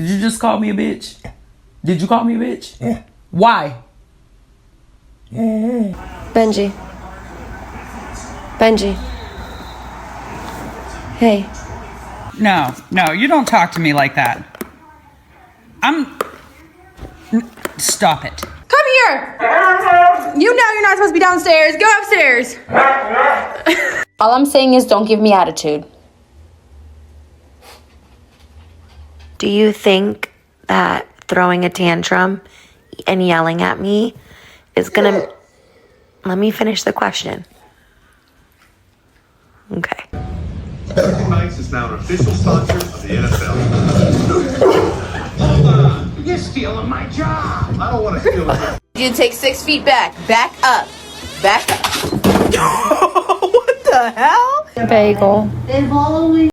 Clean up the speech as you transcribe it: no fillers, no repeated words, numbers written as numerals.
Did you just call me a bitch? Did you call me a bitch? Yeah. Why? Benji. Benji. Hey. No, you don't talk to me like that. Stop it. Come here! You know you're not supposed to be downstairs. Go upstairs. All I'm saying is don't give me attitude. Do you think that throwing a tantrum and yelling at me is gonna... Let me finish the question. Okay. Mikes is now an official sponsor of the NFL. Hold on, you're stealing my job. I don't want to steal it. You take 6 feet back. Back up. Back up. What the hell? Bagel.